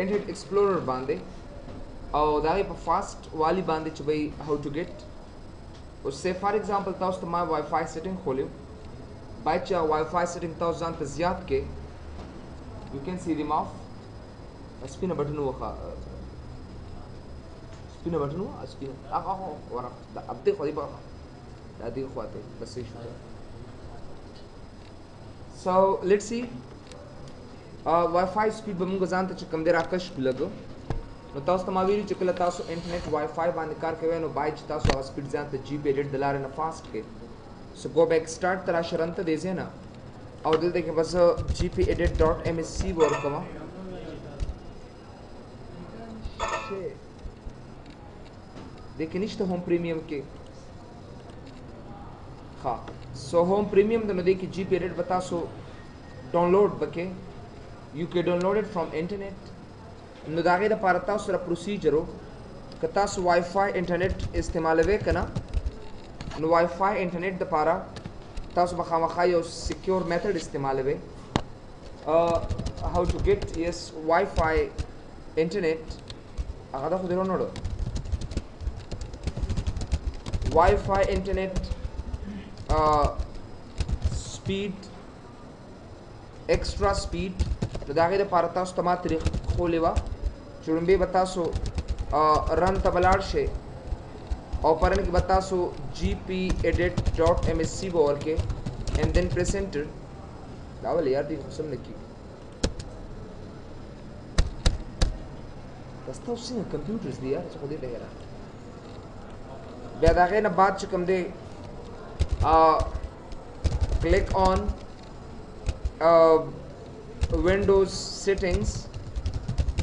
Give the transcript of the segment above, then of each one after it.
Internet Explorer باندې او دا په فاست والی باندې چې وای how to get او say for example تاسو ته ما وای فای سیټینګ خولم باید چې وای فای سیټینګ تاسو ځان ته زیات کې you can see them off سپینه بټن وخا سپینه بټن وخا سپینه هغه ورا دا ابدي خو دی بقى دا دی خواته بس شو so let's see Wi-Fi speed به موږ ځان ته چې کوم دی راکش لګو نو تاسو ته ما ویلي چې کله تاسو انټرنیټ Wi-Fi باندې کار کوئ نو باید چې تاسو هغه سپیډ ځان ته جی پی ایډیټ د لارې نه فاسټ کې سو گو بیک سٹارټ ته راشه رن ته دی ځای نه او دلته کې بس جی پی ایډیټ ډاټ ایم ایس سی به ورکوم دې کې نشته ہوم پریمیم کې ها سو ہوم پریمیم د نو دې کې جی پی ایډیټ به تاسو ډاونلوډ وکړئ you can download it from internet نو دا غي د پاره تاسو سره پروسیجر که تاسو وای فای انټرنیټ استعمالوي کنه نو وای فای انټرنیټ د پاره تاسو به خامخا یو سکیور میتھډ استعمالوي how to get yes وای فای انټرنیټ هغه دا خو درو نوړو وای فای انټرنیټ سپیډ extra speed نو دا غي د پاره تاسو ته ما طریق خولې وا چړمبه بتا سو رن ته بلاړ شي او پرن کې بتا سو gpedit.msc بور کې and then press enter دا ول یار دې قسم نکی تاسو څنګه کمپیوټرز دی یار څه خو دې ډیره بیا دا غي نه بعد چې کوم دی click on Windows settings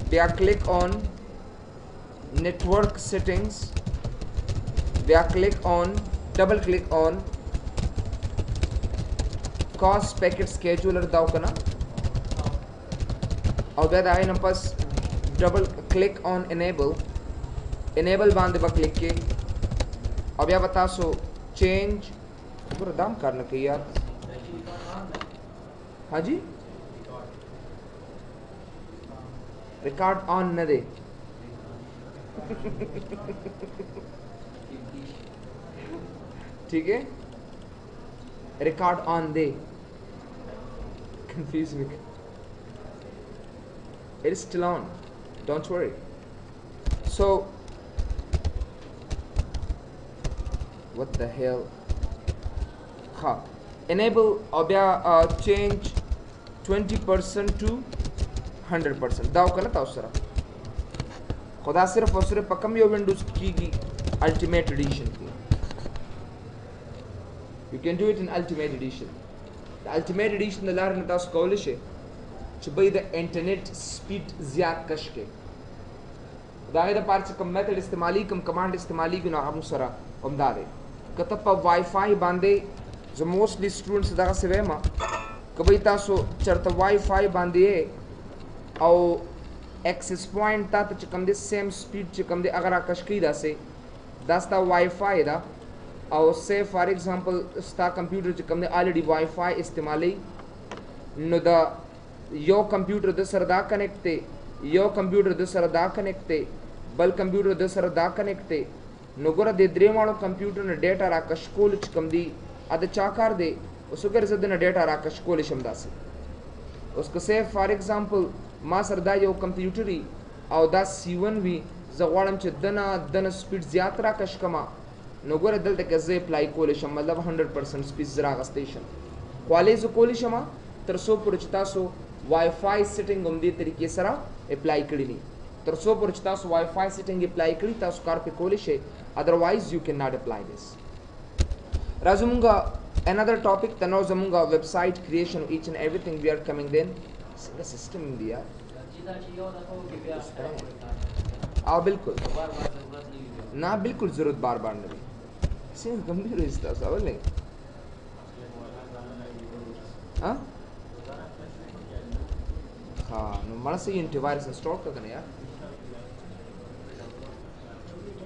there click on network settings there click on double click on cost packet scheduler दाव करना और बाद आए ना पास double click on enable बांधे पर क्लिक के अब या बता सो change पूरा दाम करना के यार हाँ जी रिकॉर्ड ऑन न दे ठीक है record on they confuse me it is still on don't worry so what the hell ha enable obya change 20% to 100% दाव करना था उस तरह खुदा सिर्फ और सिर्फ पकम यो विंडोज की अल्टीमेट एडिशन की you can do it in ultimate edition the ultimate edition the लार नता उस कॉलेज है चुबई the internet speed ज़्यादा कश के दागे द पार्ट से कम मेथड इस्तेमाली कम कमांड इस्तेमाली की ना हम सरा कमदारे कतब पर वाईफाई बांधे जो मोस्टली स्टूडेंट्स दागा से वे माँ कभी तासो चरता वाईफाई बांधे او एक्सेस पॉइंट ता त चकम दे सेम स्पीड चकम दे अगर आकश की दा से दास्ता वाईफाई दा او से फॉर एग्जांपल स्टा कंप्यूटर चकम दे ऑलरेडी वाईफाई इस्तेमाली नो दा यो कंप्यूटर द सरदा कनेक्ट यो कंप्यूटर द सरदा कनेक्ट बल कंप्यूटर द सरदा कनेक्ट नो गोरा दे द्रेवाणो कंप्यूटर ने डेटा राकश कोल चकम दी अद चाकार दे उसकर जद ने डेटा राकश कोल शमदा से उसको से फॉर एग्जांपल ما سره دا یو کمپیوټري او دا C1 وی زه غواړم چې دنه سپیډ زیات راکش کما نو ګوره دلته کې زه اپلای کولی شم مطلب 100% سپیډ زه راغستی شم خوالی زه کولی شم تر څو پورې چې تاسو وای فای سیټینګ هم دې طریقې سره اپلای کړي دي تر څو پورې چې تاسو وای فای سیټینګ اپلای کړي تاسو کار پې کولی شئ ادروایز یو کین ناٹ اپلای دس راځو مونږ another topic ته نو زمونږ ویب سایټ کریشن ایچ اینڈ ایوریثینګ وی آر کمینګ دین څنګه سیستم دی یار او بالکل ना बिल्कुल जरूरत बार बार नहीं सेम गंभीर रिश्ता सवाल नहीं हाँ हाँ नो मला से एंटीवायरस इंस्टॉल कर देना यार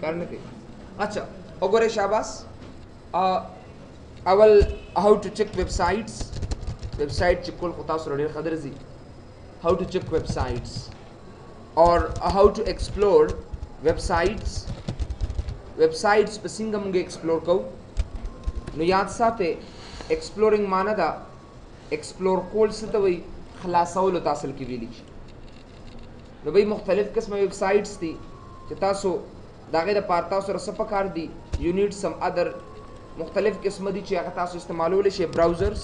करने के अच्छा ओगरे शाबाश अवल how to check website check कोल खुदा सुरड़ी खदर जी how to check websites or how to explore websites په څنګه موږ ایکسپلور کوو. نو یاد ساته ایکسپلورینګ معنا دا ایکسپلور کول څه ته وایي؟ خلاصولو ته اصل کې ویلی شي. نو بھئی مختلف قسمه ویب سایټس دي چې تاسو د هغې دپاره تاسو سره څه پکار دي؟ یو نیډ سم ادر مختلف قسمه دي چې هغه تاسو استعمالولی شئ. براوزرز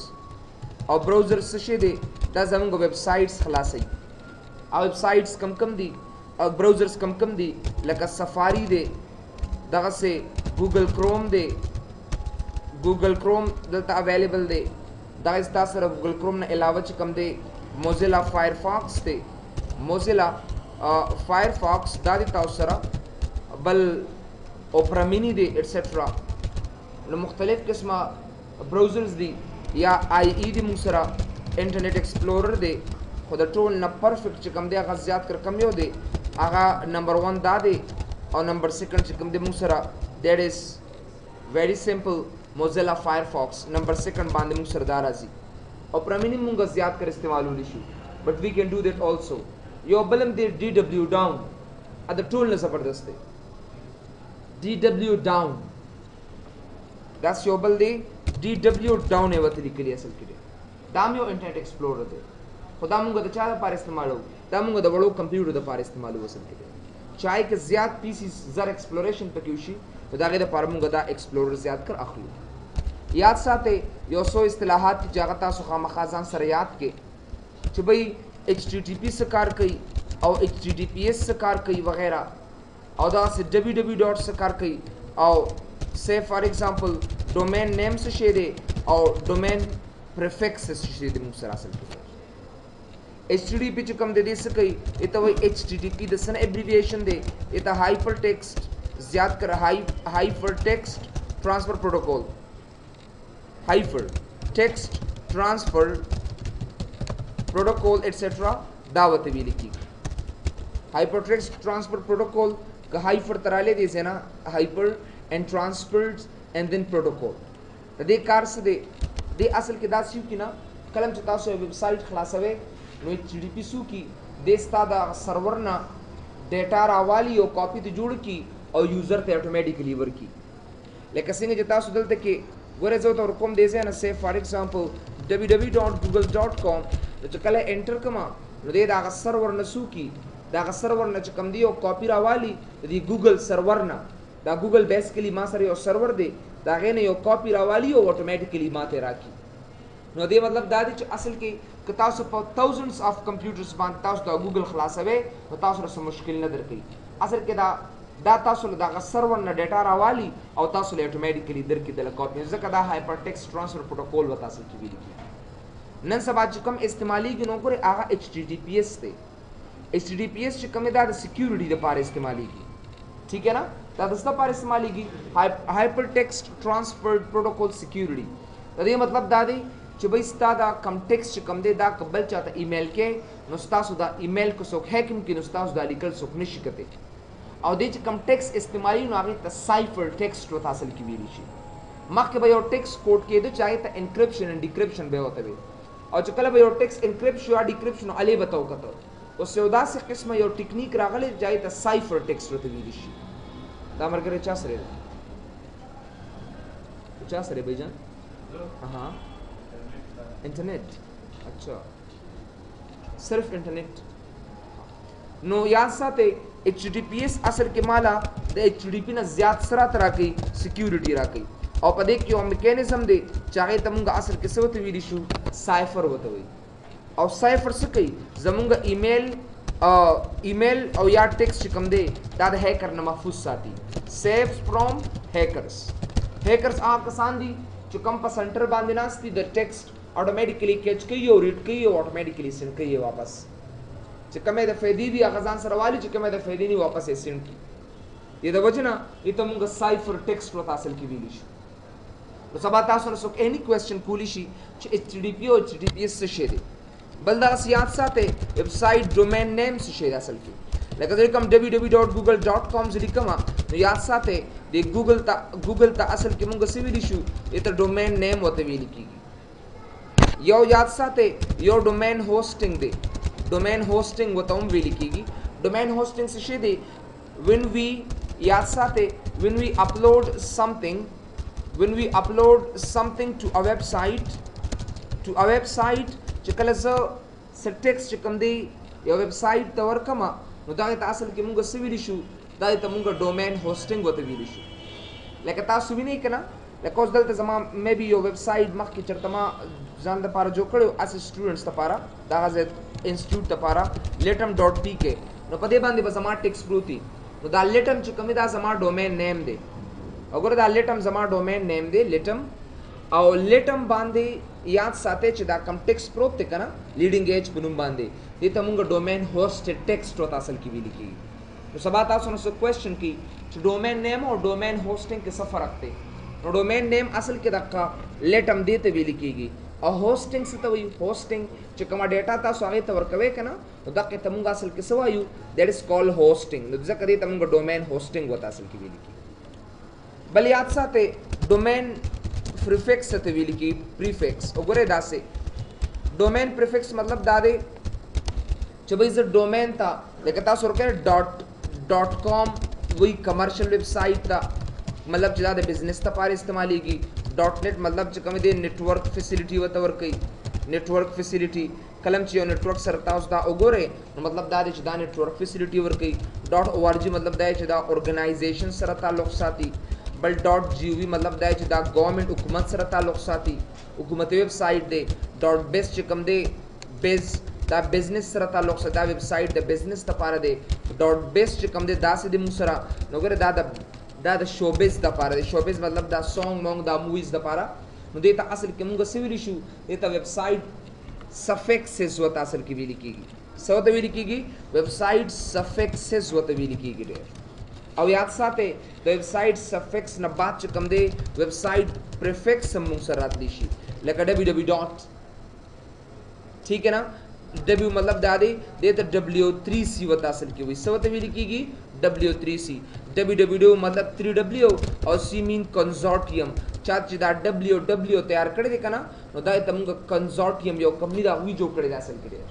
او براوزرز څه شی دی؟ دا زموږ ویب سایټس خلاصوي. او ویب سایټس کم دي او براوزرز کم دي لکه سفاری دی، دغسې ګوګل کروم دی. ګوګل کروم دلته اویلیبل دی. دغسې تاسو سره ګوګل کروم نه علاوه چې کوم دی موزیلا فایرفاکس دی. موزیلا فایرفاکس دا دی تاسو سره، بل اوپرا مینی دی ایټسټرا. نو مختلف قسمه براوزرز دي یا آئی ای دی موږ سره انټرنیټ ایکسپلورر دی، خو د ټول نه پرفیکټ چې کوم دی هغه زیات کم یو دی، هغه نمبر 1 دا دی. او نمبر 2 چې کوم دی موږ سره دیٹ از ویری سمپل موزیلا فایرفاکس نمبر 2 باندې موږ سره دا راځي. اوپرا مینی موږ زیات کر استعمالولی شو، بٹ وی کین ډو دیٹ آلسو. یو بلم دی ډي ډبلیو ډاون، د ټول نه زبردست دی. ډي ډبلیو ډاون داس یو بل دی، ډي ډبلیو ډاون یې ورته لیکلي اصل کې دی. دا هم یو انټرنیټ ایکسپلورر دی، خو دا موږ د چا لپاره استعمالوو؟ دا موږ د وړو کمپیوټر دپاره استعمالوو اصل کې دی. چای که زیات پیسې زر ایکسپلوریشن پکې وشي نو د هغې دپاره موږ دا ایکسپلورر زیات کر اخلو. یاد ساتئ یو څو اصطلاحات دي چې هغه تاسو خامخا ځان سره یاد کړئ چې بھئی HTTP څه کار کوي او HTTPS څه کار کوي وغیرہ، او دغسې www ډاټ څه کار کوي، او say for example domain name څه شی دی او domain prefix څه شی دی موږ سره اصل کې. HTTP چې کوم د دې څه کوي؟ ته وایي HTTP د څه نه ابریویشن دی؟ ته هایپر ټیکسټ زیات کر هایپر ټیکسټ ټرانسفر پروټوکول، هایپر ټیکسټ ټرانسفر پروټوکول ایٹسٹرا دا ورته ویل کېږي. هایپر ټیکسټ ټرانسفر پروټوکول که هایپر ترالی دی ځای نه هایپر اینڈ ټرانسفرز اینڈ دین پروټوکول. د دې کار څه دی؟ دې اصل کې داسې وي نه کله چې تاسو یو ویب سایټ خلاصوئ نو HTTP څه وکړي؟ دې ستا د سرور نه ډیټا راوالي او کاپي ته جوړ کړي او یوزر ته اټومیټیکلی ورکړي. لکه څنګه چې تاسو دلته کې ګورئ زه ورته ورکوم دې ځای نه say for example www.google.com نو چې کله انټر کړم نو دې د هغه سرور نه څه وکړي؟ د هغه سرور نه چې کوم دی یو کاپي راوالي د دې ګوګل سرور نه. دا ګوګل بیسیکلی ما سره یو سرور دی، د هغې نه یو کاپي راوالي او اټومیټیکلی ما ته راکړي. نو دې مطلب دا دی چې اصل کې که تاسو په thousands of computers باندې تاسو دا ګوګل خلاصوئ نو تاسو سره څه مشکل نه درکوي. اصل کې دا تاسو له دغه سرور نه ډیټا راوالي او تاسو له اټومیټیکلی درکړي دله کاپي، ځکه دا هایپر ټیکسټ ټرانسفر پروټوکول ورته اصل کې ویل کېږي. نن سبا چې کوم استعمالیږي نو ګورئ هغه HTTPS دی. HTTPS چې کوم دی دا د سیکیورټي دپاره استعمالیږي، ٹھیک ہے نا؟ دا د څه دپاره استعمالیږي؟ هایپر ټیکسټ ټرانسفر پروټوکول سیکیورټي. د دې مطلب دا دی چې بھئی ستا دا کم ټیکسټ چې کوم دی دا که بل چاته ایمیل کې نو ستاسو دا ایمیل که څوک هیک هم کړي نو ستاسو دا لیکل څوک نشي کولی. او دې چې کم ټیکسټ استعمالي نو هغې ته سایفر ټیکسټ ورته اصل کې ویلی شي. مخکې به یو ټیکسټ کوډ کېده چې هغې ته انکرپشن اینډ ډیکرپشن به یې ورته ویل، او چې کله به یو ټیکسټ انکرپټ شو یا ډیکرپشن نو هلې به ته وکتل. اوس یو داسې قسمه یو ټیکنیک راغلی چې هغې ته سایفر ټیکسټ ورته ویلی شي. دا ملګری چا سره دی؟ چا سره بھائی جان؟ ها انټرنیټ. اچھا صرف انټرنیټ. نو یاد ساتئ HTTPS اصل کې مالا د HTTP نه زیات سرعت راکوي، سیکیورټي راکوي، او په دې کې یو میکانیزم دی چې هغې ته مونږ اصل کې څه ورته ویلی شو؟ سایفر ورته وایي. او سایفر څه کوي؟ زمونږ ایمیل او یا ټیکسټ چې کوم دی دا د هیکر نه محفوظ ساتي. سیفز فرام هیکرز. هیکرز هغه کسان دي چې کوم په سنټر باندې ناست دي، د ټیکسټ اټومیټیکلی کیچ کوي او ریډ کوي او اټومیټیکلی سینډ کوي واپس. چې کومې د فایدې دي هغه ځان سره والي، چې کومې د فایدې نه واپس یې سینډ کړي. دې د وجې نه دې ته مونږ سایفر ټیکسټ ورته حاصل کې ویلی شو. نو سبا تاسو نه څوک اینی کوېسچن کولی شي چې HTTP او HTTPS څه شی دی. بل دغسې یاد ساتئ ویب سایټ ډومین نیم څه شی دی اصل کې. لکه زه کوم www.google.com زه لیکم نو یاد ساتئ د ګوګل ته اصل کې مونږ څه ویلی شو؟ دې ته ډومین نیم ورته ویلی کېږي. یو یاد ساتئ یو ډومین هوسټینګ دی. डोमेन होस्टिंग वतम वेली कीगी डोमेन होस्टिंग से शे दे when we याद साथे when we upload something to a website चकल स टेक्स्ट चकम दे या वेबसाइट तवर कमा नो दागे तासल के मुंगा सिविलिशु दागे त मुंगा डोमेन होस्टिंग वत विलिशु लेके तासु भी नहीं कना लेकोस दलते जमा मे बी यो वेबसाइट मख की चरतमा जान द पारा जो कड़ो एस स्टूडेंट्स त पारा दागे इंस्टीट्यूट त पारा letum.pk नो पदे बांदे बसमा टेक्स्ट प्रूती नो दा letum चकम दा जमा डोमेन नेम दे अगर दा letum जमा डोमेन नेम दे letum और letum बांदे याद साथे च दा कम टेक्स्ट प्रोप ते कना लीडिंग एज पुनुम बांदे ये तमुंगा डोमेन होस्ट टेक्स्ट होता असल की विली की तो सब आता सुनो सो क्वेश्चन की डोमेन नेम और डोमेन होस्टिंग के सब फर्क थे तो डोमेन नेम असल के दक्का letum देते विली कीगी और होस्टिंग से तो वही होस्टिंग जो कमा डेटा था सो आगे तवर कवे कना तो दक्के तमुंगा असल के सवायु दैट इज कॉल्ड होस्टिंग तो जका दे तमुंगा डोमेन होस्टिंग होता असल की विली की बल याद साथे डोमेन प्रीफिक्स से विली की प्रीफिक्स ओगरे दासे डोमेन प्रीफिक्स मतलब दादे जब इस डोमेन था लेकिन ता सुर के .com वही कमर्शियल वेबसाइट था मतलब चला दे बिजनेस था पार इस्तेमाल की .net मतलब चकम दे नेटवर्क फैसिलिटी वतवर कई नेटवर्क फैसिलिटी कलम चियो नेटवर्क सरता उसदा ओगोरे मतलब दादे चदा नेटवर्क फैसिलिटी वर कई .org मतलब दाए चदा ऑर्गेनाइजेशन सरता लोक साथी बल .gov मतलब दाए चदा गवर्नमेंट हुकूमत सरता लोक साथी हुकूमत वेबसाइट दे .biz चकम दे biz दा बिजनेस सरता लोक सदा वेबसाइट द बिजनेस त पारा दे .biz चकम दे दा से दे मुसरा नगरे दा शोबिज द पारा दे शोबिज मतलब दा सॉन्ग मोंग दा मूवीज द पारा नु देता असल के मुंगा सिविल इशू देता वेबसाइट सफिक्सेस वत असल की विली कीगी सवत विली कीगी वेबसाइट सफिक्सेस वत विली कीगी दे और याद साथे वेबसाइट सफिक्स न बात चकम दे वेबसाइट प्रीफिक्स मुंगसरात दिशी लेका www ठीक है ना W मतलब दादे देता W3C वत असल की हुई सवत विली कीगी W3C www मतलब 3W और C मीन कंसोर्टियम चाची दा W तैयार करे दे कना नो दाए तमुंगा कंसोर्टियम यो कंपनी दा हुई जो करे दा असल की दे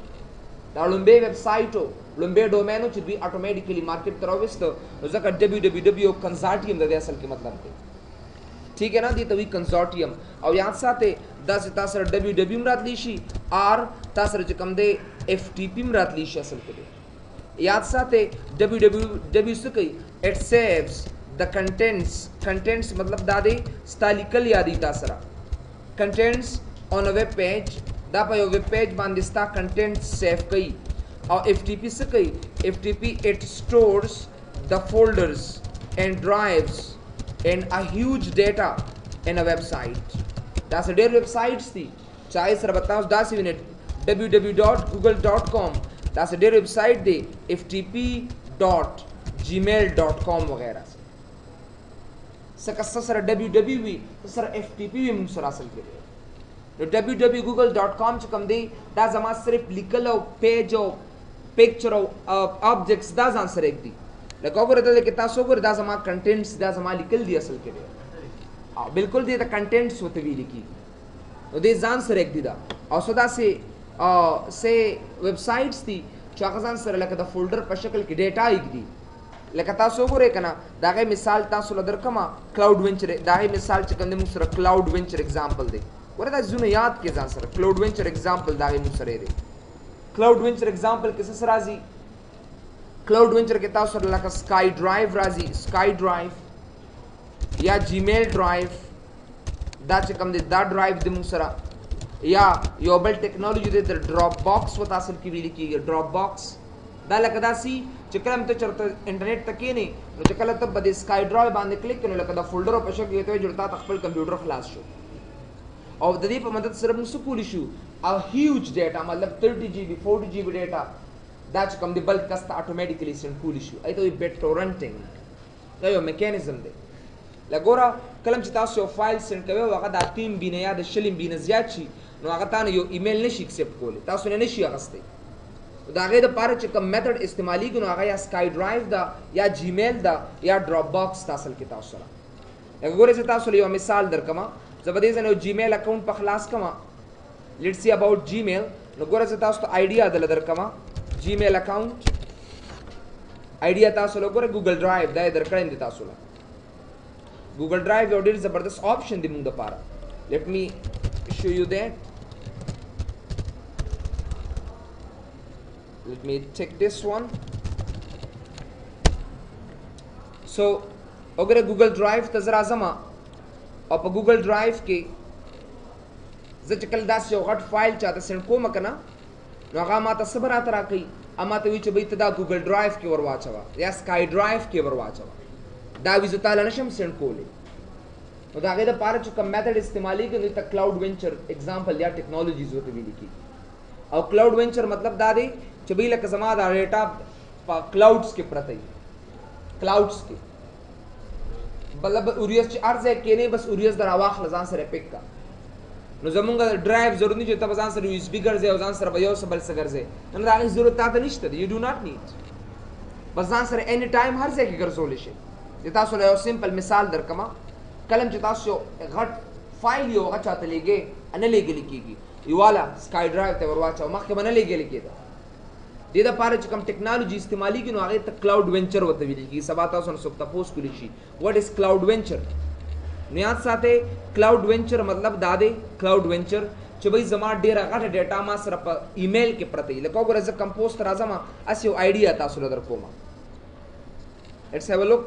दा लुम्बे वेबसाइट हो लुम्बे डोमेन हो चिदवी ऑटोमेटिकली मार्केट तरविस्त नो जका www कंसोर्टियम दा असल के मतलब दे ठीक है ना दी तवी कंसोर्टियम और यहाँ साथे 10 तासर www मरात लीशी R तासर जकम दे FTP मरात लीशी असल के दे याद साथे www से कई it saves the contents मतलब दादे स्टालिकल यादी Tasra contents on a web page दा पायो वेब पेज बांदिस्ता कंटेंट सेव कई और FTP से कई FTP it stores the folders and drives and a huge data in a website that's a their websites थी चाहे सर बताओ दास unit www.google.com that's a their website दे ftp.gmail.com वगैरह सकस्सा सर www सर ftp भी मुंसर हासिल करे www.google.com चकम दे दा जमा सिर्फ लिखल हो पेज हो पिक्चर हो ऑब्जेक्ट्स दा जान सर एक दी लेकोगर दे कितना सोगर दा जमा कंटेंट्स दा जमा लिखल दी असल के हां बिल्कुल दी द कंटेंट्स होते भी लिखी तो दे जान सर एक दी दा और सदा से वेबसाइट्स थी चाकजान सर लक द फोल्डर पर शक्ल की डेटा एक दी लेकता सोगोरे कना दागे मिसाल तासुल दर कमा क्लाउड वेंचर दागे मिसाल चकंदे मुसर क्लाउड वेंचर एग्जांपल दे वरदा जुने याद के जान सर क्लाउड वेंचर एग्जांपल दागे मुसरे दे क्लाउड वेंचर एग्जांपल किस राजी क्लाउड वेंचर के तासुर लक स्काई ड्राइव राजी स्काई ड्राइव या जीमेल ड्राइव दा चकम दे दा ड्राइव दे मुसरा या योबल टेक्नोलॉजी दे ड्रॉप बॉक्स वतासल की विली की ड्रॉप बॉक्स दा लकदासी चकलम तो चरत इंटरनेट तक नहीं नो चकल तब बदे स्काई ड्राइव बांधे क्लिक करने लकदा फोल्डर पर शक ये तो जुड़ता तकबल कंप्यूटर खलास शो और ददी पर मदद सिर्फ मुसकुल इशू अ ह्यूज डेटा मतलब 30 GB 40 GB data that come the bulk कस्ट ऑटोमेटिकली सेंड कूल इशू आई तो बेट टोरेंटिंग यो मैकेनिज्म दे लगोरा कलम चिता सो फाइल सेंड कवे वगदा टीम बिने या द शलिम बिने ज्याची नो वगता यो ईमेल ने एक्सेप्ट कोले तासु ने नशी अगस्ते दागे द पार चक मेथड इस्तेमाली गुनो आगा या स्काई ड्राइव दा या जीमेल दा या ड्रॉप बॉक्स तासल के तासरा लगोरे से तासु यो मिसाल दर कमा जबरदस्त ने जीमेल अकाउंट पर खलास कमा लेट्स सी अबाउट जीमेल लगोरे से तासु आईडिया दल दर कमा जीमेल अकाउंट आइडिया तاسو له ګوره ګوګل ډرایو دا درکړم دي تاسو له ګوګل ډرایو یو ډیر زبردست آپشن دی موږ لپاره let me show you that let me take this one so अगर गूगल ड्राइव ته زرا زما او په गूगल ड्राइव کې زه چې کله داسې یو غټ فایل چاته سند کوم کنه نو هغه ماته صبر اترا کوي اما ته وی چې به ته دا گوگل ډرایو کې ورواچوا یا سکای ډرایو کې ورواچوا دا وی زه تعالی نشم سند کولی نو دا غیر پاره چې کوم میثډ استعمالي کوي ته کلاود وینچر اگزامپل یا ټیکنالوژیز وته ویل کی او کلاود وینچر مطلب دا دی چې به لکه زما دا ډیټا په کلاودز کې پرته وي کلاودز کې مطلب اوریس چې ارزه کې نه بس اوریس در اواخ لزان سره پک کا نو زمونږ ډرایو ضروري نه چې ته ځان سره یو اس بي ګرځي او ځان سره به یو سبل څه ګرځي نو دا هیڅ ضرورت تاسو نشته یو ډو ناٹ نیډ بس ځان سره اني ټایم هر ځای کې ګرځول شي د تاسو له یو سمپل مثال درکما کلم چې تاسو غټ فایل یو هغه چاته لګي ان لګي کیږي یواله سکای ډرایو ته ورواچو مخکې باندې لګي کیږي د دې لپاره چې کوم ټیکنالوژي استعمالي کینو هغه ته کلاود وینچر وته ویل کی سبا تاسو نو سب تاسو کولی شي واټ از کلاود وینچر نو یاد ساته کلاود وینچر مطلب دا دی کلاود وینچر چې به زما ډیره غټه ډیټا ما سره په ایمیل کې پرته لکه وګوره زه کمپوز راځم اس یو آیډیا تاسو له در کوم لیټس هاف ا لوک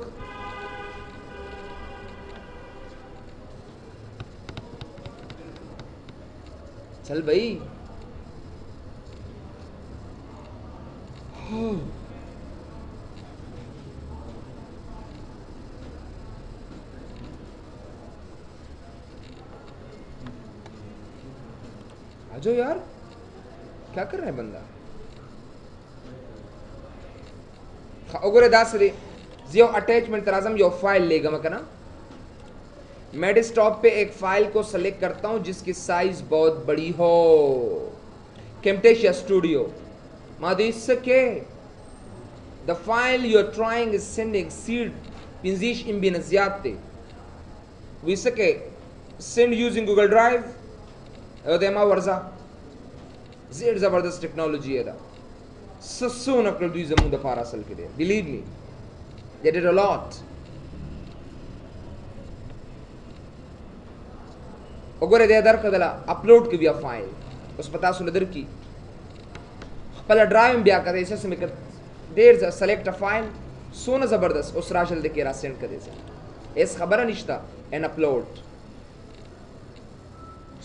चल भाई आजो यार क्या कर रहा है बंदा अगर दासरी जियो अटैचमेंट तराजम यो फाइल लेगा मकना मैं डेस्कटॉप पे एक फाइल को सेलेक्ट करता हूं जिसकी साइज बहुत बड़ी हो Camtasia Studio के the file you're trying is sending seed pinzish MB naziyate wisake send using Google Drive odema warza zed zabardast technology है दा ससो नकल दुई जमूं द पार असल के दे believe me they did a lot وګوره دې درکدله اپلوډ کی بیا فایل اوس پتا سول در کی خپل ډرایو بیا کړئ چې سم کړ ډیر ز سلیکټ ا فایل سونه زبردست اوس راشل د کې را سند کړئ اس خبره نشته ان اپلوډ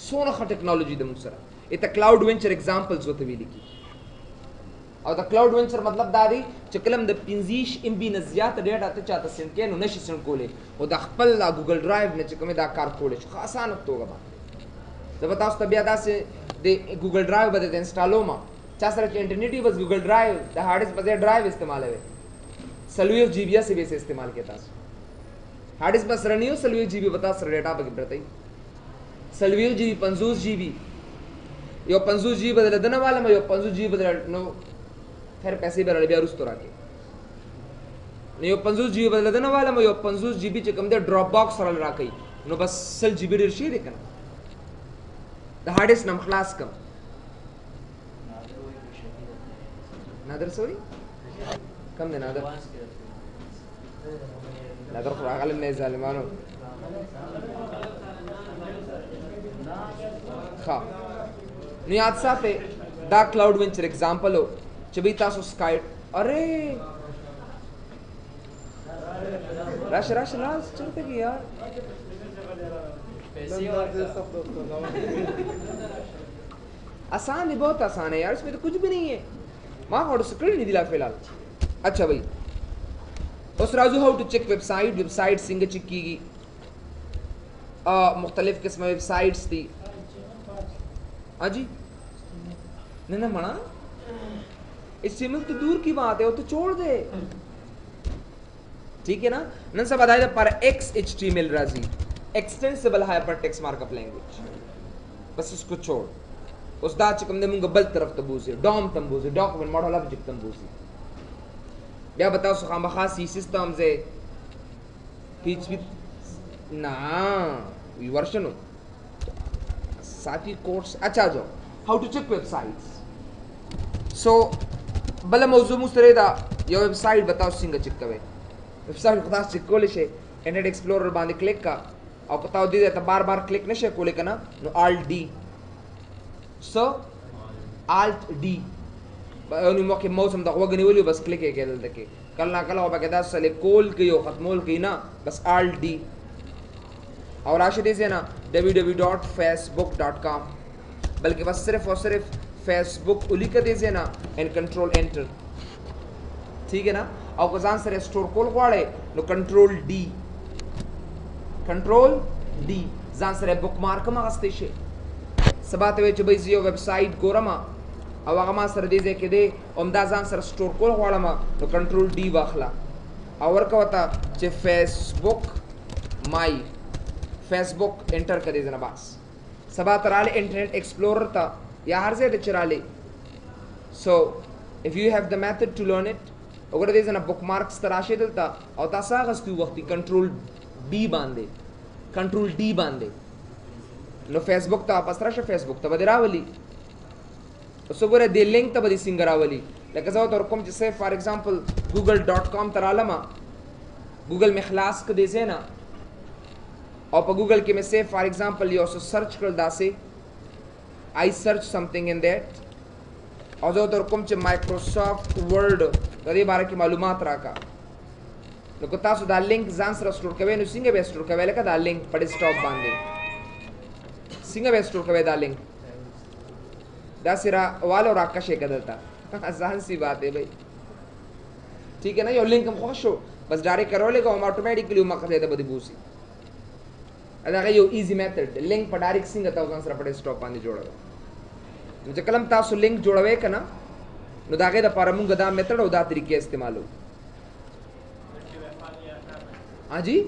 سونه خ ټیکنالوژي د موږ سره اته کلاود وینچر एग्जांपल्स وته ویل کی او دا کلاود وینچر مطلب دا دی چې کلم د 15 ام بي نه زیات ډیټا ته چاته سند کې نو نشي سند کولې او د خپل لا ګوګل ډرایو نه چې کومه دا کار کولې شو آسان توګه باندې زه تاسو ته بیا داسې د ګوګل ډرایو بده د انسټالو ما چا سره چې انټرنیټ بس ګوګل ډرایو د هارد ډیسک په ځای ډرایو استعمالوي سلوي جی بی سے بیس استعمال کې تاسو هارد ډیسک بس رنیو سلوي جی بی بتا سره ډیټا پکې پرته سلوي جی بی 50 جی بی یو 50 جی بی بدل دنه والا مې یو 50 جی بی بدل نو خیر پیسې به بیا رستو راکې نو یو 50 جی بی بدل دنه والا مې یو 50 جی بی چې کوم د ډراپ باکس سره راکې نو بس سل جی بی ډیر شي دی کنه د هارد ډیسک نم خلاص کم نادر سوري کم دی نادر نادر خو راغلی نه ظالمانو ښه نو یاد ساته دا کلاود وینچر एग्जांपल हो چې به تاسو سکای اره راش چلته کی یار आसान है बहुत आसान है यार इसमें तो कुछ भी नहीं है माँ और स्क्रीन नहीं दिला फिलहाल अच्छा भाई उस Raju how to check website सिंग चेक की मुख्तलिफ किस्म वेबसाइट्स थी हाँ जी नहीं मना HTML तो दूर की बात है वो तो छोड़ दे ठीक है ना नन सब बताया पर XHTML राजी एक्सटेंसिबल हाइपरटेक्स्ट मार्कअप लैंग्वेज बस उसको छोड़ उस दा चकम ने मुंग बल तरफ तबूसे डॉम तंबूसे डॉक्यूमेंट मॉडल ऑब्जेक्ट तंबूसे क्या बताओ सो खाम खासी सिस्टम से PHP ना वर्जन हो साथी कोर्स अच्छा जो how to check websites so بل موضوع مو سره دا یو ویب سایټ بتاو څنګه چک کوي ویب سایټ خدا چک کول شي انټرنیټ ایکسپلورر باندې کلیک کا او کتاو دې ته بار بار کلیک نشه کولای کنه نو الټ ډی سو الټ ډی نو مو کې موسم د وګنی ویلو بس کلیک یې کېدل دکې کله کله او بګدا سره کول کې یو ختمول کې نه بس الټ ډی اور راشد دې نه www.facebook.com بلکې بس صرف اور صرف فیسبुक उलिक दे ना एंड कंट्रोल एंटर ठीक है ना और गजान से स्टोर कोल غواړي نو कंट्रोल डी ځان سره बुक मार्क ما غستې شي سبات وی چې به زیو ویب سټ ګورم او هغه ما سره دې ځکه دې اومدا ځان سره سٹور کول غواړم نو کنټرول डी واخلا او ورکوتا چې فیسبुक مای فیسبुक انټر کړئ ځنه بس سبا تراله انټرنیټ ایکسپلورر تا یا هر ځای د چراله سو if you have the method to learn it وګوره دې ځنه بک مارکس تراشه دلته او تاسو هغه ستو وخت کنټرول डी باندې نو فیسبुक ته واپس راشه فیسبुक ته بدرا ولي اوس وګوره دې لینک ته به څنګه راولي لکه زه تر کوم چې سه فار ایگزامپل google.com ترالما گوگل می خلاص ک دې زینا او په گوگل کې مې سه فار ایگزامپل یو سرچ کړل داسې I search something in that او زه تر کوم چې مایکروسافټ ورډ د دې باره کې معلومات راکا نو کو تاسو دا لینک ځان سره سٹور کوئ نو څنګه به سٹور کوئ لکه دا لینک په ډیسکټاپ باندې څنګه به سٹور کوئ دا لینک دا سره والو راکا شي کدلتا آسان سی بات ہے بھائی ٹھیک ہے نا یو لینک هم خوښ شو بس ډایرکټ کرولې کوم اتوماتیکلی مقصد ته بده بوسي دا یو ایزی میتھډ لینک په ډایرکټ څنګه تاسو سره په ډیسکټاپ باندې جوړوي نو چې کلم تاسو لینک جوړوي کنه نو داګه د لپاره موږ دا میتھډ او دا طریقې استعمالو اجي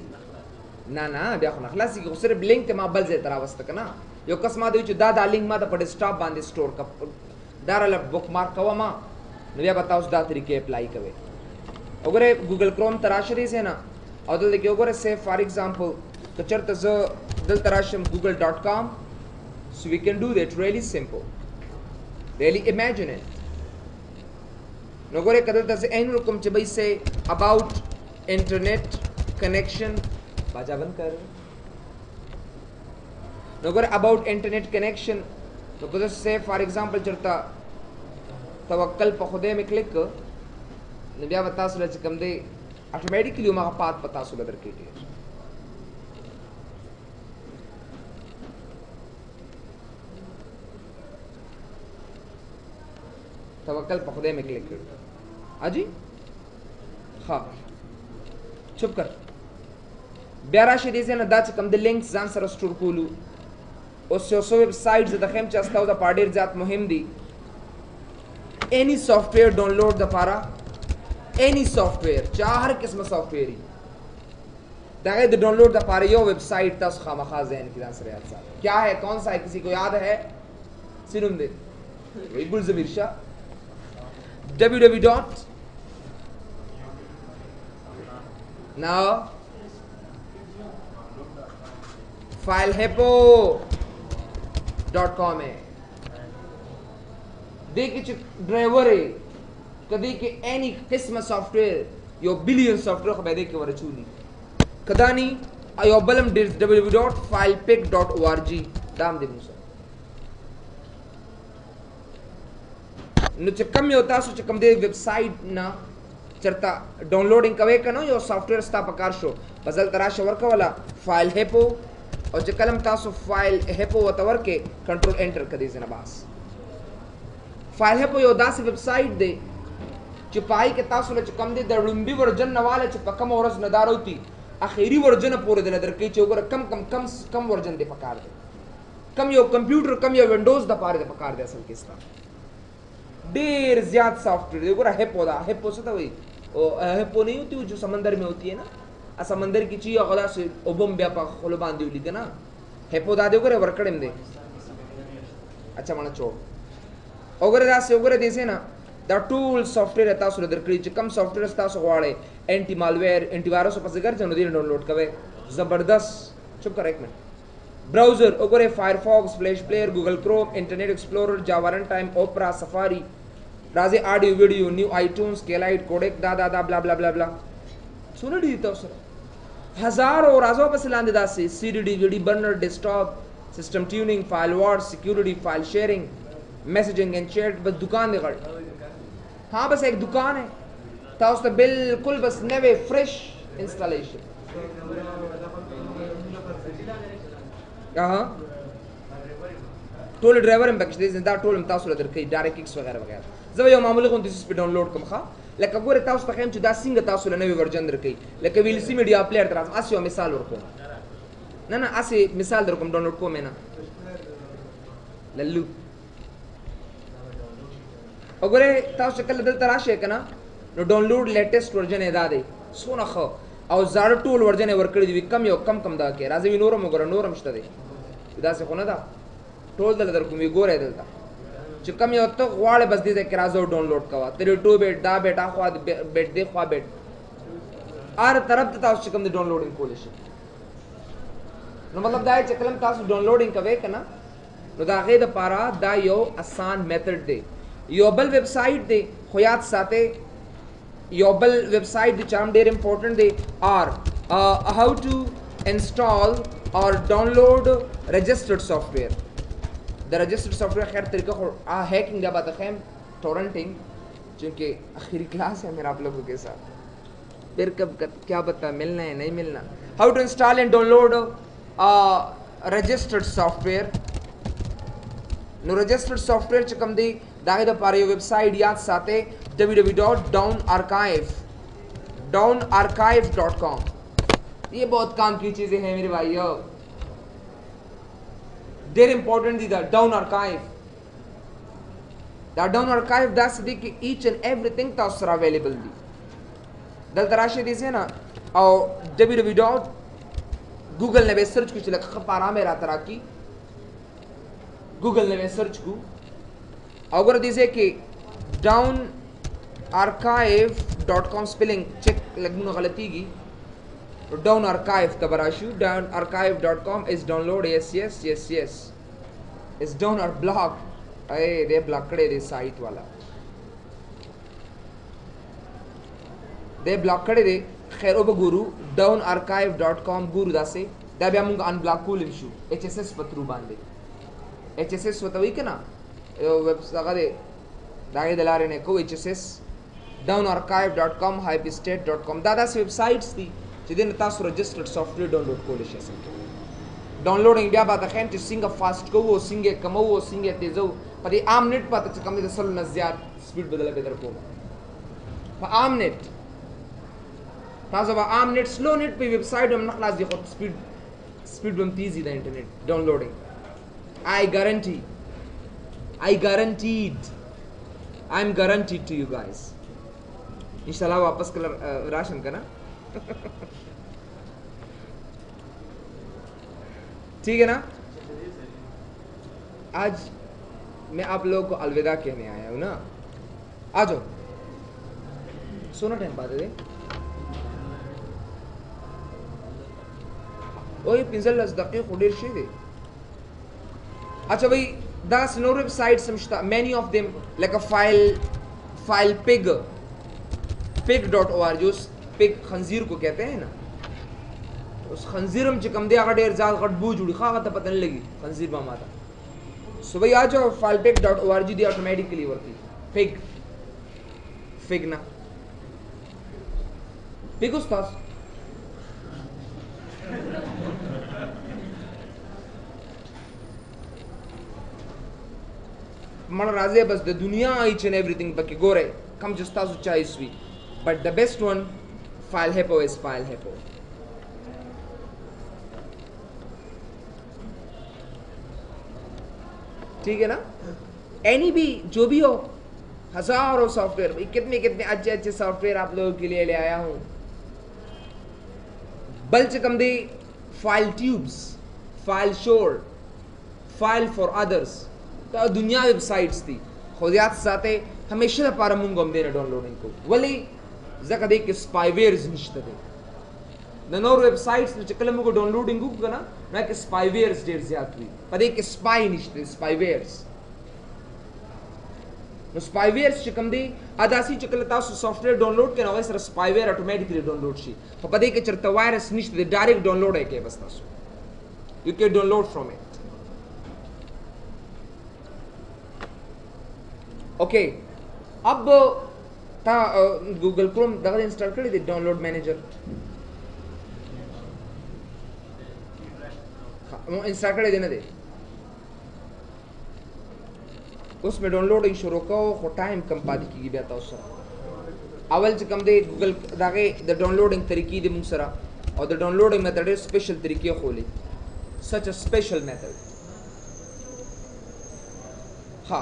نه بیا خو خلاصي کې صرف لینک ته ما بل ځای تر واست کنه یو کس ما دوی چې دا لینک ما د په ډیسکټاپ باندې سٹور کړ دارله بک مارک کوم ما نو بیا تاسو دا طریقې اپلای کوئ وګوره ګوګل کروم تراشري سي نه او دلته کې وګوره سه فار ایگزامپل که چرته زه دلته راشم google.com so we can do that really simple really imagine it نو ګوره کله تاسو عین رقم چې به سه about internet connection باجا بند کر نو ګوره about internet connection نو که سه فار ایگزامپل چرته توکل په خوده مې کلیک نو بیا تاسو له کوم دی اتوماتیکلی ما پات پتا سو بدر کیږي توکل په خدای مې کلیک کړ اجي ها چوپ کر بیا راشي دې نه دا چې کوم د لینک ځان سره سٹور کولو او سو ویب سایټ د خیم چې استاو د پاډیر ذات مهم دي any software download the para any software चार किस्म सॉफ्टवेयर ही दागे the download the para यो वेबसाइट तस खामखा ज़हन की दास रियात साहब क्या है कौन सा है किसी को याद है सिनुम दे इबुल ज़मीर शाह www. now filehippo.com है देखिए ड्राइवर है कदी के एनी किस्म सॉफ्टवेयर यो बिलियन सॉफ्टवेयर खबे दे के वरचूली कदानी आयो बलम www.filepick.org दाम दे मुसा नु च कम यो तासु च कम दे वेबसाइट ना चरता डाउनलोडिंग कवे कनो यो सॉफ्टवेयर स्था पकार शो बदल तराश वर्क वाला फाइल हेपो और च कलम तासु फाइल हेपो वतवर के कंट्रोल एंटर कदी जना बास फाइल हेपो यो दास वेबसाइट दे چې پای کې تاسو له کم دي د لومبي ورجن نواله چې په کم ورځ ندار اوتی اخیری ورجن پورې د نظر کې چې وګوره کم ورجن دی پکار دی کم یو کمپیوټر کم یو وینډوز د پاره د پکار دی اصل کې ستا ډیر زیات سافټویر دی وګوره هپو دا هپو څه ته وایي او هپو نه ہوتی جو سمندر में होती है ना आ समंदर की चीज अगला से ओबम बया पा खोलो बांधी हुई ना हेपो दा दे वगैरह वर्कड़म दे अच्छा माना छोड़ वगैरह दा से वगैरह देसे ना दा टूल सॉफ्टवेयर है तासु दर करी कम सॉफ्टवेयर तासु वाले एंटी मालवेयर एंटी वायरस पर जगर जनो दिन डाउनलोड कवे जबरदस्त चुप कर एक मिनट ब्राउजर वगैरह Firefox Flash Player Google Chrome Internet Explorer Java runtime Opera Safari راځي آډیو ویډیو نیو آیټونز کیلایټ کوډک دا بلا بلا بلا بلا څونه دي تاسو هزار او راځو پس لاندې داسې سی ډي ډي وی ډي برنر ډیسکټاپ سسٹم ټیونینګ فایل وارډ سیکیورٹی فائل sharing messaging and chat बस दुकान दे गड़ हाँ बस एक दुकान है था उसने बिल्कुल बस नवे फ्रेश इंस्टॉलेशन हाँ टोल ड्राइवर में बख्श दे ज़िंदा टोल में तासुल अदर कई डायरेक्ट किक्स वगैरह वगैरह जब ये मामूली कौन दिस पे डाउनलोड कम खा लेकिन अगर तासुल तक हम चुदा सिंग तासुल नवे वर्जन दर कई लेकिन विलसी मीडिया प्लेयर तरह आसियो मिसाल और को ना आसे मिसाल दर कम डाउनलोड को में ना लल्लू अगर तासु कल दल तराशे कना नो डाउनलोड लेटेस्ट वर्जन है दादे सोना खो और ज़ार टूल वर्जन है वर्कड़ी दी कम यो कम दा के राज़ी नोरम मगर नोरम शतदे इदा से खोना दा टोल दल दर कुमी गोरे दलता चुकम यो तो वाले बस दी दे के राज़ो डाउनलोड कवा तेरे टू बेट दा बेटा ख्वा बेट दे ख्वा बेट आर तरफ तासु चुकम दे डाउनलोडिंग कोलिश नो मतलब दाए चकलम तासु डाउनलोडिंग कवे कना नो दा गे द पारा दा यो आसान मेथड दे यो बल वेबसाइट दे खुयात साथे यो बल वेबसाइट दे चाम डेर इम्पोर्टेंट दे आर हाउ टू इंस्टॉल और download registered software the registered software खैर तरीका हैकिंग दा बात खैम टोरेंटिंग क्योंकि आखिरी क्लास है मेरा आप लोगों के साथ फिर कब क्या पता मिलना है नहीं मिलना how to install and download registered software नो रजिस्टर्ड सॉफ्टवेयर चकम दी दागे द पारे वेबसाइट याद साथे www.downarchive.com ये बहुत काम की चीजें हैं मेरे भाइयों देर इंपॉर्टेंट दी द डाउन आर्काइव दा सदी कि ईच एंड एवरीथिंग तासर अवेलेबल दी दल तराशे दी से ना और www.google ने सर्च कुछ लगा पारा मेरा तरह की गूगल ने सर्च को अगर दिसे कि downarchive.com स्पेलिंग चेक लगमुन गलती की तो डाउन आर्काइव तबराशु downarchive.com is download yes is down R block अरे दे ब्लॉकड़े दे साइट वाला दे ब्लॉकड़े दे खैर ओब गुरु downarchive.com गुरु दासे दाबे हम अनब्लॉक को लिमशु HSS पत्रू बांधे HSS वतवी के ना वेबसाइट दे दागे दलारे ने को HSS downarchive.com hypestate.com दादा से वेबसाइट्स दी जिदे तासु रजिस्टर्ड सॉफ्टवेयर डाउनलोड को ले शसन डाउनलोडिंग बिया बात खैम च सिंग फास्ट को वो सिंगे कमो वो सिंगे तेजो पदी आम नेट पता च कम सल नज़ियात स्पीड बदला बेदर को आम नेट ताज़ा आम नेट स्लो नेट पे वेबसाइट हम नखलास दी खुद स्पीड बम तेजी दा internet downloading I guaranteed I'm guaranteed to you guys इंशाल्लाह वापस कल राशन करना ठीक है ना आज मैं आप लोगों को अलविदा कहने आया हूं ना आ जाओ सोना टाइम बाद दे ओए पिंजल लज़दक़े खुदेर शे दे अच्छा भाई that's no websites many of them like a file pig.org जो pig खंजीर को कहते हैं ना उस खंजीर में चिकम दे अगर ढेर ज़्यादा गड़बू जुड़ी खागा तो पता नहीं लगी खंजीर में माता सो भाई आ जाओ filepig.org दी ऑटोमेटिकली वर्ती pig ना pig उस्ताद मन राजे बस द दुनिया each and everything बाकी गोरे कम जस्ता सुचा इसवी but the best one FileHippo is FileHippo ठीक है ना एनी भी जो भी हो हजारों सॉफ्टवेयर कितने अच्छे सॉफ्टवेयर आप लोगों के लिए ले आया हूं बल्कि कम दे फाइल ट्यूब्स फाइल शोर फाइल फॉर अदर्स तो दुनिया वेबसाइट्स थी खुदियात साथे हमेशा पारा मुंगम देना डाउनलोडिंग को वली जका दे के स्पाईवेयर्स निश्चित दे द नोर वेबसाइट्स में चकलम को डाउनलोडिंग को करना ना कि स्पाईवेयर्स देर ज्यादा हुई पदे के स्पाई निश्चित स्पाईवेयर्स نو سپایویرز چې کوم دی اداسي چې کله تاسو سافټویر ډاونلوډ کړئ نو سره سپایویر اتوماتیکلی ډاونلوډ شي خو په دې کې چرته وایرس نشته دی ډایرکټ ډاونلوډ یې کوي بس تاسو یو کین ډاونلوډ فرام اٹ اوکے اب تا گوگل کروم دغه انسټال کړی دی ډاونلوډ مینیجر انسټال کړی دی نه دی اوس مې ډاونلوډینګ شروع کوو خو ټایم کم پاتې کېږي بیا تاسو سره اول چې کوم دی ګوګل دغه د ډاونلوډینګ طریقې دی موږ سره او د ډاونلوډینګ میتھډ ډېر سپیشل طریقې خولې such a special method ها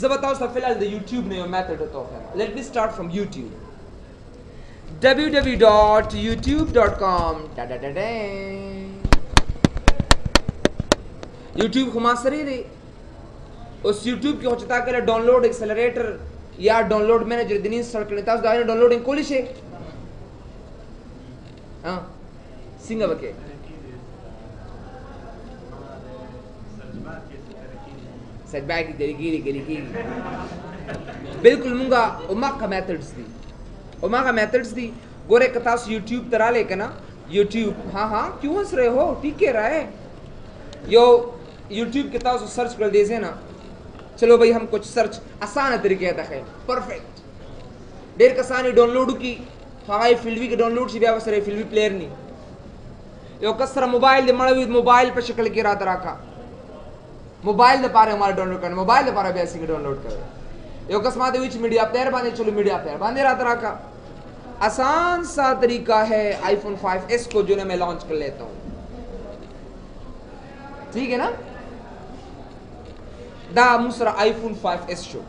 زه به تاسو ته فلحال د یوټیوب نه یو میتھډ وتوخم let me start from YouTube www.youtube.com YouTube خو ما سره دی اوس یوټیوب کې چې تا کله ډاونلوډ ایکسلریټر یا ډاونلوډ مینیجر د انسټال کړئ تاسو دا ډاونلوډینګ کولی شئ ها څنګه وکړئ سرچ بار کې کېږي بالکل مونږه اوماقه میتھڈز دی ګوره که تاسو یوټیوب ته رالی که نه یوټیوب हाँ क्यों हंस रहे हो ठीक कह रहा है यो यूट्यूब के तासो सर्च कर दीजिए ना चलो भाई हम कुछ सर्च आसान तरीके है परफेक्ट डेर कसानी डाउनलोड की हवाई फिल्मी के डाउनलोड से भी सर फिल्मी प्लेयर नहीं यो कसरा मोबाइल दे मड़वी मोबाइल पे शक्ल की रात रखा मोबाइल दे पारे हमारे डाउनलोड करने मोबाइल दे पारे भी ऐसी डाउनलोड करे यो कस्मात विच मीडिया प्लेयर बांधे चलो मीडिया प्लेयर बांधे रात रखा आसान सा तरीका है आईफोन 5s को जो मैं लॉन्च कर लेता हूँ ठीक है ना دا موسره آیفون 5s شو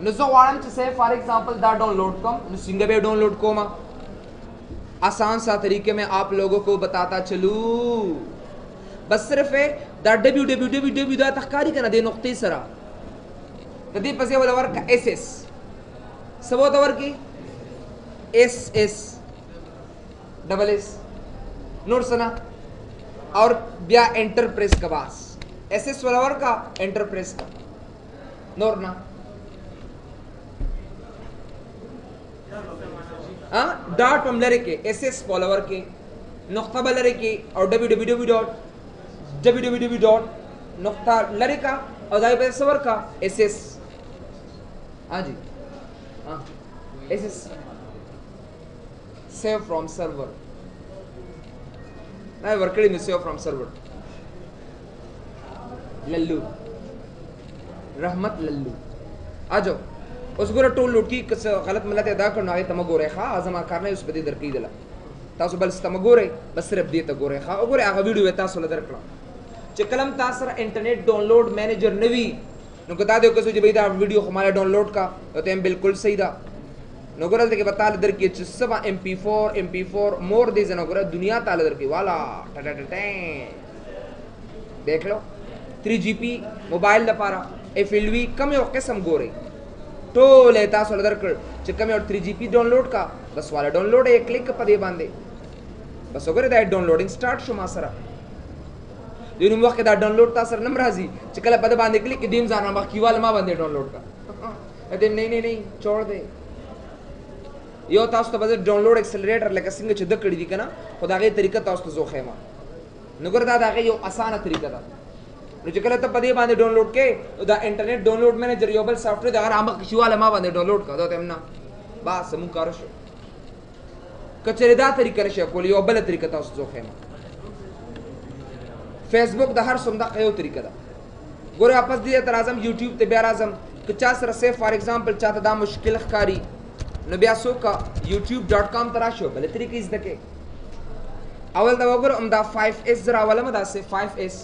نو زه غواړم چې سه فار एग्जांपल دا ډاونلوड کوم نو څنګه به ډاونلوड کوم आसान सा तरीके में आप लोगों को बताता चलूं बस सिर्फ है دا www دا تخکاری کنه د نقطې سره د دې پسې ول ورک ss سبو دا ورکی ss ڈبل s نور سنا और बिया एंटर प्रेस का बास एसएस फॉलोवर का एंटर प्रेस का नोरना हाँ डॉट हम लरे के एसएस फॉलोवर के नुक्ता बलरे के और www नुक्ता लरे का और दाई पे सर्वर का एसएस हाँ जी हाँ SS save from server I worked in Save from server. Lallu रहमत लल्लू आ जाओ उस गोरा टोल लूट की गलत मलत अदा करना है तम गोरे खा आजमा करना है उस बदी दर की दिला तासो बल तम गोरे बस सिर्फ दे त गोरे खा गोरे आगा वीडियो तासो लदर कला चे कलम तासर इंटरनेट डाउनलोड मैनेजर नवी नो बता दो कसो जे भाई दा वीडियो हमारा डाउनलोड का तो हम बिल्कुल सही दा नगोरल के बता दर की सब MP4 मोर दे नगोर दुनिया ताल दर की वाला देख लो 3GP मोबाइल दपारा ए फिल्वी कम यो किस्म गोरे तो लेता सो दर कर चिकम और 3GP डाउनलोड का बस वाला डाउनलोड एक क्लिक पदे बांधे बस ओगरे दा डाउनलोडिंग स्टार्ट शो मासरा दिन वक्त दा डाउनलोड ता सर नंबर हाजी चिकला पदे बांधे क्लिक दिन जाना बाकी वाला मा बांधे डाउनलोड का अदे नहीं छोड़ दे यो تاسو ته بده ډاونلوډ ایکسلریټر لکه څنګه چې د کړی دی کنه خدای طریقه تاسو ته زو خېما نګور دا دغه یو اسانه طریقه ده نو چې کله ته په دې باندې ډاونلوډ کې دا انټرنیټ ډاونلوډ مینیجر یو بل سافټویر دا هغه امه کښواله ما باندې ډاونلوډ کړو ته نه بس مون کار شو کچره دا طریقه نشه کول یو بل طریقه تاسو زو خېما فیسبوک د هر څوم د یو طریقه ده ګوره واپس دې تر اعظم یوټیوب ته بیا اعظم که چا سره سه فار ایگزامپل چاته دا مشکل ښکاری نو بیا سو کا youtube.com تراشو بل طریقې زده کې اول دا وګور دا 5s زرا ولا مدا سه 5s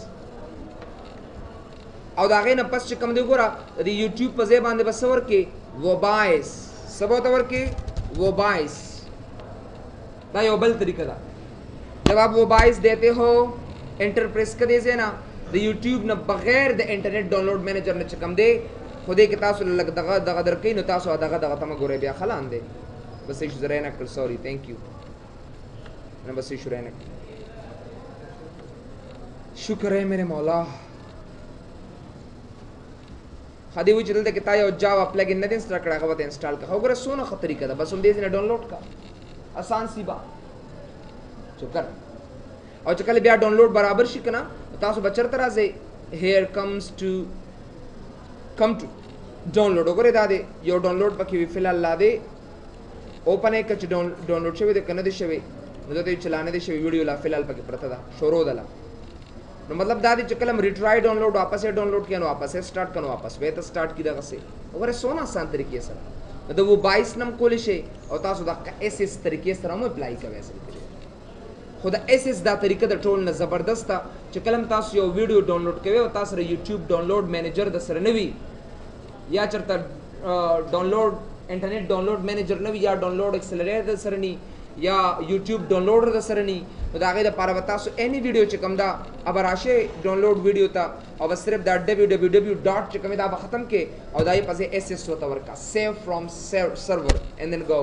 او دا غینه پس چې کوم دی ګورا د یوټیوب په ځای باندې بس ور کې وبایس سبو ته ور کې وبایس دا یو بل طریقه ده جب आप وبایس देते हो एंटर प्रेस कर दीजिए ना د یوټیوب نه بغیر د انټرنیټ ډاونلوډ مینیجر نه چکم دی خدای کې تاسو لګ دغه درکې نو تاسو دغه تم ګورې بیا خلان دی بس ایش زره نه کړ سوري ثانک یو نه بس ایش رینه شکر ہے میرے مولا خدي وی چې دلته کې تا یو جاوا پلګین نه انسټال کړه هغه ته انسټال کړه وګوره سونه خطرې کړه بس هم دې نه ډاونلوډ کا آسان سی با چکر او چې کله بیا ډاونلوډ برابر شي کنه تاسو بچرته راځي here comes to ډاونلوډ وګوره دا دې یو ډاونلوډ پکې وی فلال لا دې اوپن یک چې ډاونلوډ شوی د کنه دې شوی نو ته چلانه دې شوی ویډیو لا فلال پکې پرته دا شروع دلا نو مطلب دا دې چې کله ریټرای ډاونلوډ واپس ډاونلوډ کینو واپس سٹارټ کنو واپس وې ته سٹارټ کی دغه سه وګوره سونا آسان طریقې سره دا و 22 نم کول شي او تاسو دا اس اس طریقې سره مو اپلای کوي سره خو دا اس اس دا طریقه د ټول نه زبردست چې کلم تاسو یو ویډیو ډاونلوډ کوي او تاسو ر یوټیوب ډاونلوډ مینیجر د سره نوي یا چرته ډاونلوډ انټرنیټ ډاونلوډ مینیجر نوي یا ډاونلوډ ایکسلریټر د سره ني یا یوټیوب ډاونلوډر د سره ني نو دا غي د پاره وتا سو اني ویډیو چې کوم دا ابر راشه ډاونلوډ ویډیو تا او صرف دا www ډاټ چې کوم دا به ختم کې او دای پسې اس اس وته ورکا سیو فرام سرور اینڈ دین گو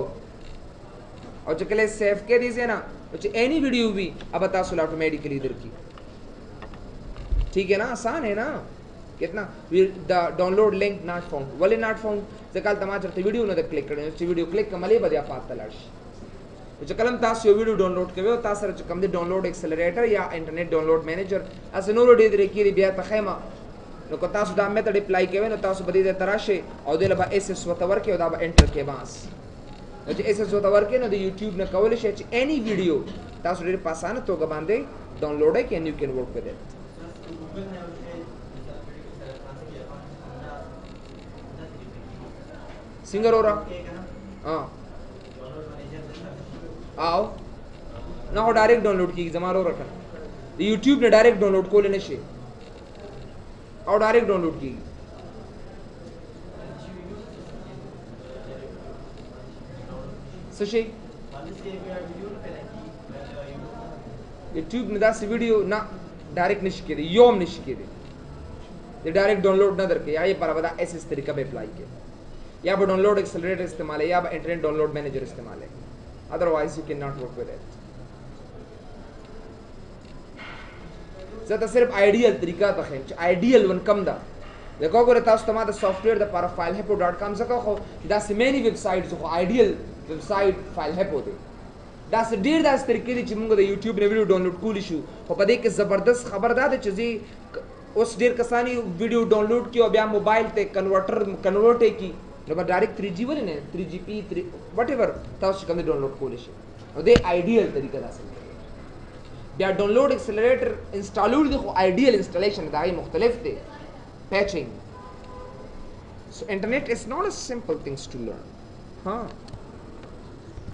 او چې کله سیو کې دي نه چې اني ویډیو وی اب تاسو اتوماتیکلی درکی ٹھیک ہے نا آسان ہے نا कितना the download link not found वले not found ځکه تما چرته ویډیو نه کلیک کړئ چې ویډیو کلیک کملې بیا پات تلل شي چې کلم تاسو یو ویډیو ډاونلوډ کوي او تاسو سره کوم دی ډاونلوډ ایکسلریټر یا انټرنیټ ډاونلوډ مینیجر اس نور ډې درې کې بیا ته خیمه نو کو تاسو دا میتھډ اپلای کوي نو تاسو بده تراشه او د لبا اس اس وتور کې او دا به انټر کې باس نو چې اس اس وتور کې نو د یوټیوب نه کول شي چې اني ویډیو تاسو ډېر په اسانه توګه باندې ډاونلوډ کړئ and you can work with it singer हो रहा हाँ आओ ना हो डायरेक्ट डाउनलोड की जमा रो रखा यूट्यूब ने डायरेक्ट डाउनलोड को लेने से और डायरेक्ट डाउनलोड की सशी यूट्यूब ने दास वीडियो ना डायरेक्ट निश्चित दे योम निश्चित दे डायरेक्ट डाउनलोड ना दर के या ये पर बता ऐसे तरीका पे अप्लाई के या बा डाउनलोड एक्सेलरेटर इस्तेमाल है या बा इंटरनेट डाउनलोड मैनेजर इस्तेमाल है otherwise you can not work with it ज़्यादा सिर्फ आइडियल तरीका तखें आइडियल वन कम दा देखो अगर तास तमाम सॉफ्टवेयर द पारा filehepo.com ज़का खो दा से मेनी वेबसाइट जो आइडियल वेबसाइट filehepo दे दा से डेढ़ दा इस तरीके दी चिमुंगा दा यूट्यूब ने वीडियो डाउनलोड कूल इशू हो पदे के ज़बरदस्त खबरदार है चीज़ी उस डेढ़ कसानी वीडियो डाउनलोड की और ब्याह मोबाइल ते कन्वर्ट की नो बट डायरेक्ट 3G वाले ने 3GP 3 व्हाटएवर तास कम डाउनलोड कोले शे और दे आइडियल तरीका दा से या डाउनलोड एक्सेलरेटर इंस्टॉलर देखो आइडियल इंस्टॉलेशन दाई मुख्तलिफ थे patching so internet is not a simple things to learn हाँ